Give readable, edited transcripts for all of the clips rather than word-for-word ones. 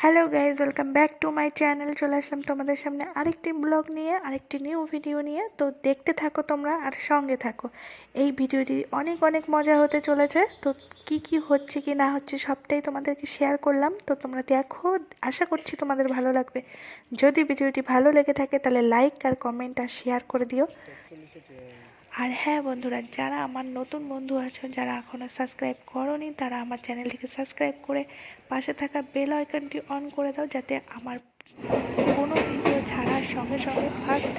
Hello guys, welcome back to my channel. চলে আসলাম তোমাদের সামনে আরেকটি ব্লগ নিয়ে, আরেকটি নিউ ভিডিও নিয়ে। তো দেখতে থাকো তোমরা আর সঙ্গে থাকো। এই ভিডিওটি অনেক অনেক মজা হতে চলেছে। তো কি হচ্ছে কি না হচ্ছে সবটাই তোমাদেরকে শেয়ার করলাম। তো তোমরা দেখো, আশা করছি তোমাদের ভালো লাগবে। যদি ভিডিওটি ভালো লেগে থাকে তাহলে লাইক আর কমেন্ট আর শেয়ার করে দিও। আর হ্যাঁ বন্ধুরা, যারা আমার নতুন বন্ধু আছো, যারা এখনও সাবস্ক্রাইব করোনি, তারা আমার চ্যানেলটিকে সাবস্ক্রাইব করে পাশে থাকা বেল আইকনটি অন করে দাও, যাতে আমার কোনো ভিডিও ছাড়ার সঙ্গে সঙ্গে ফার্স্ট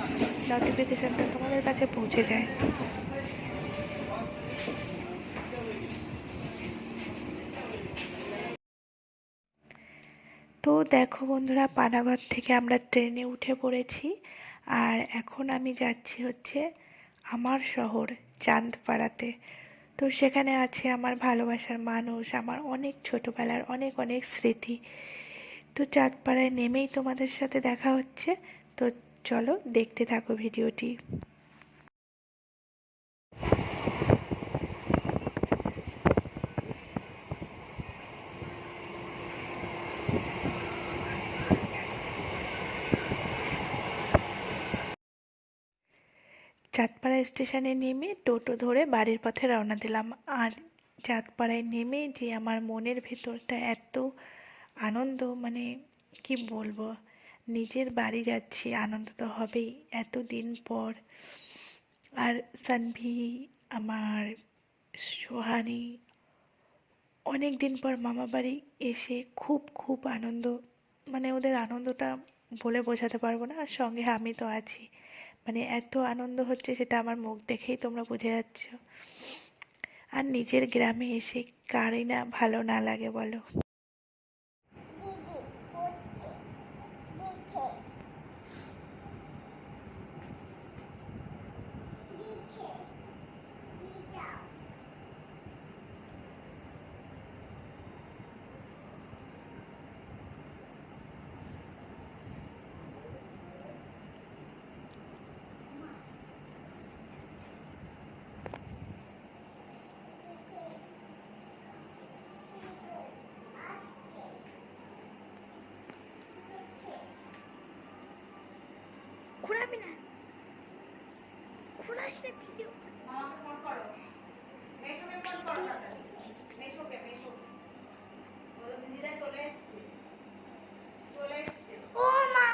নোটিফিকেশানটা তোমাদের কাছে পৌঁছে যায়। তো দেখো বন্ধুরা, পানাগড় থেকে আমরা ট্রেনে উঠে পড়েছি। আর এখন আমি যাচ্ছি হচ্ছে আমার শহর চাঁদপাড়াতে। তো সেখানে আছে আমার ভালোবাসার মানুষ, আমার অনেক ছোটোবেলার অনেক অনেক স্মৃতি। তো চাঁদপাড়ায় নেমেই তোমাদের সাথে দেখা হচ্ছে। তো চলো দেখতে থাকো ভিডিওটি। চাঁদপাড়া স্টেশনে নেমে টোটো ধরে বাড়ির পথে রওনা দিলাম। আর চাঁদপাড়ায় নেমে যে আমার মনের ভেতরটা এত আনন্দ, মানে কি বলবো, নিজের বাড়ি যাচ্ছি, আনন্দ তো হবেই এত দিন পর। আর সানভি, আমার সোহানি, অনেক দিন পর মামা বাড়ি এসে খুব খুব আনন্দ, মানে ওদের আনন্দটা বলে বোঝাতে পারবো না। আর সঙ্গে আমি তো আছি, মানে এত আনন্দ হচ্ছে সেটা আমার মুখ দেখেই তোমরা বুঝে যাচ্ছ। আর নিজের গ্রামে এসে কারই না ভালো না লাগে বলো। ঘুরাবি না, ঘুরাস না ভিডিও। ও মা,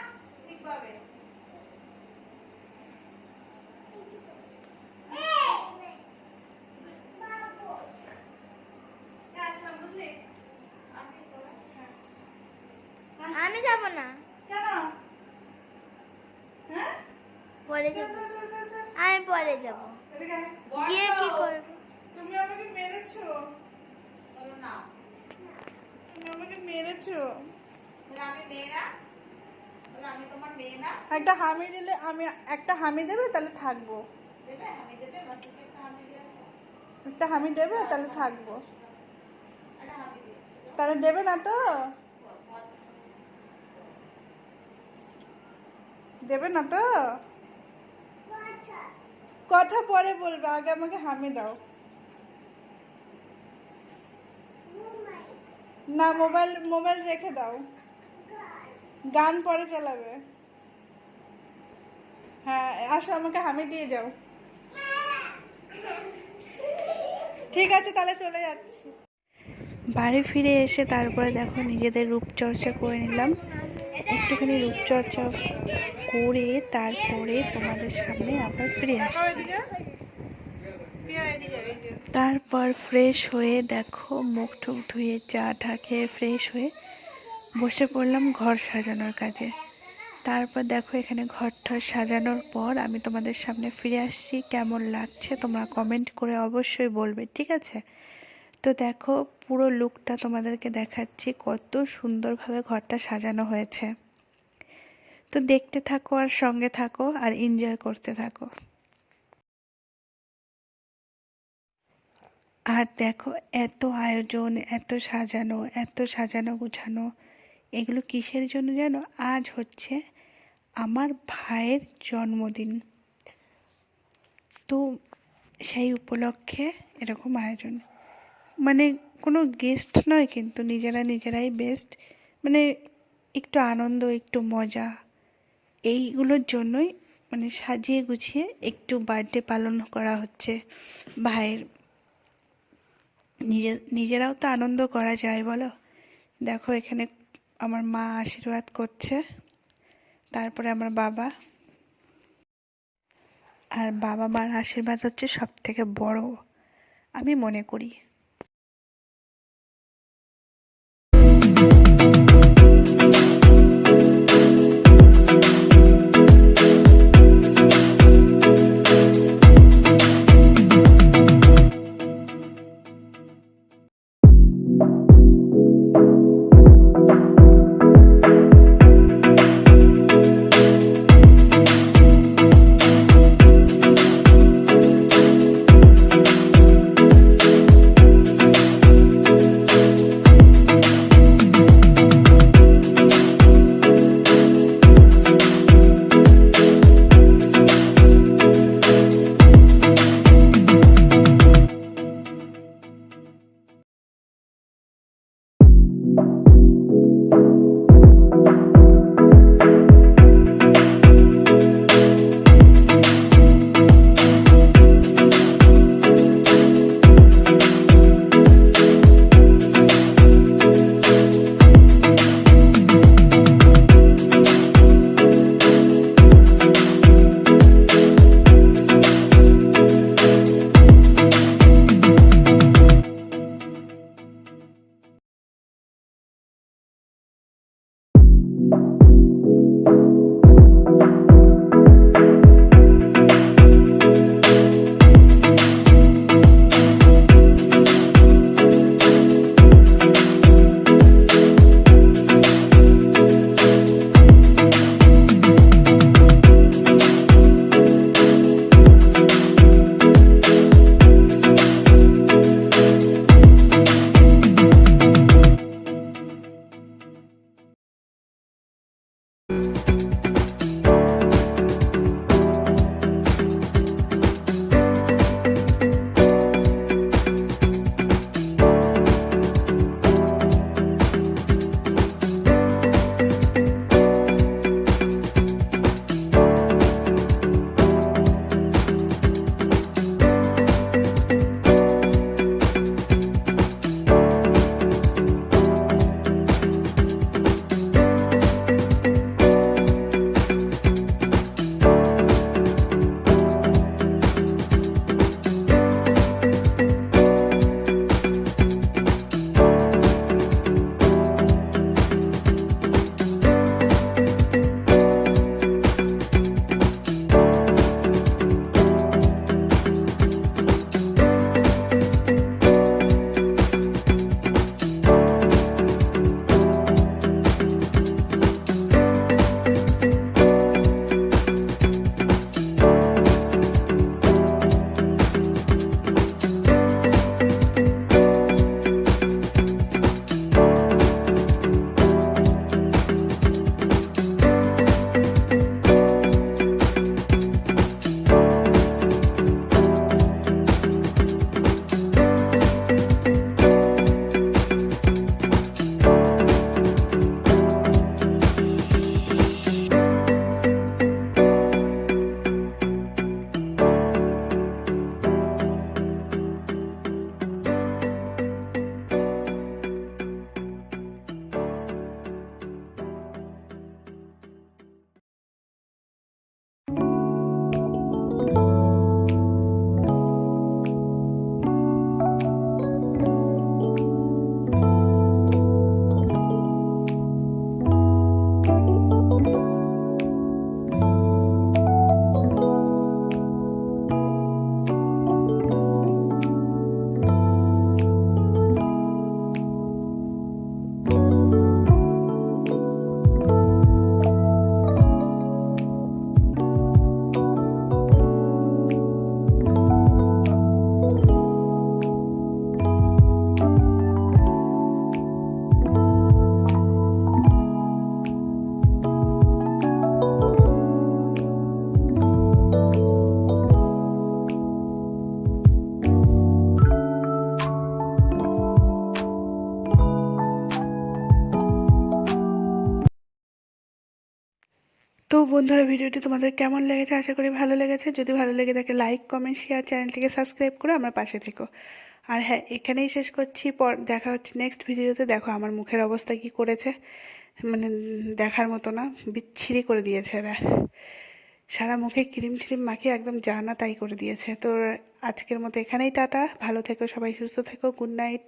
আমি যাব না, পরে যাব, আমি পরে যাব, গিয়ে কি করব? তুমি আমাকে মেরেছো, না তুমি আমাকে মেরেছো। আমি মেয়ে না, আমি তোমার মেয়ে না। একটা হামি দিলে, আমি একটা হামি দেবে তাহলে থাকবো। একটা হামি দেবে তাহলে থাকবো। তাহলে দেবে না তো, দেবে না তো। কথা পরে বলবে, আগে আমাকে হামি দাও। না, মোবাইল মোবাইল রেখে দাও, গান পরে চালাবে। হ্যাঁ আসো, আমাকে হামি দিয়ে যাও। ঠিক আছে, তাহলে চলে যাচ্ছি। বাড়ি ফিরে এসে তারপরে দেখো নিজেদের রূপচর্চা করে নিলাম। একটুখানি রূপচর্চা করে তারপরে তোমাদের সামনে আবার ফিরে আসছি। তারপর ফ্রেশ হয়ে দেখো মুখ টুক ধুয়ে চা টা খেয়ে ফ্রেশ হয়ে বসে পড়লাম ঘর সাজানোর কাজে। তারপর দেখো এখানে ঘরটা সাজানোর পর আমি তোমাদের সামনে ফিরে আসছি। কেমন লাগছে তোমরা কমেন্ট করে অবশ্যই বলবে, ঠিক আছে? তো দেখো পুরো লুকটা তোমাদেরকে দেখাচ্ছি, কত সুন্দরভাবে ঘরটা সাজানো হয়েছে। তো দেখতে থাকো আর সঙ্গে থাকো আর এনজয় করতে থাকো। আর দেখো এত আয়োজন, এত সাজানো গুছানো, এগুলো কিসের জন্য জানো? আজ হচ্ছে আমার ভাইয়ের জন্মদিন। তো সেই উপলক্ষে এরকম আয়োজন, মানে কোনো গেস্ট নয় কিন্তু নিজেরাই বেস্ট, মানে একটু আনন্দ, একটু মজা, এইগুলোর জন্যই মানে সাজিয়ে গুছিয়ে একটু বার্থডে পালন করা হচ্ছে ভাইয়ের। নিজেরাও তো আনন্দ করা যায় বলো। দেখো এখানে আমার মা আশীর্বাদ করছে, তারপরে আমার বাবা। আর বাবা মার আশীর্বাদ হচ্ছে সব থেকে বড়, আমি মনে করি। তো বন্ধুরা, ভিডিওটি তোমাদের কেমন লেগেছে? আশা করি ভালো লেগেছে। যদি ভালো লেগে থাকে লাইক, কমেন্ট, শেয়ার, চ্যানেলটিকে সাবস্ক্রাইব করে আমার পাশে থেকো। আর হ্যাঁ, এখানেই শেষ করছি। পর দেখা হচ্ছে নেক্সট ভিডিওতে। দেখো আমার মুখের অবস্থা কি করেছে, মানে দেখার মতো না, বিচ্ছিরি করে দিয়েছে এরা। সারা মুখে ক্রিম ট্রিম মাখিয়ে একদম জানা তাই করে দিয়েছে। তো আজকের মতো এখানেই টাটা, ভালো থেকো সবাই, সুস্থ থেকো, গুড নাইট।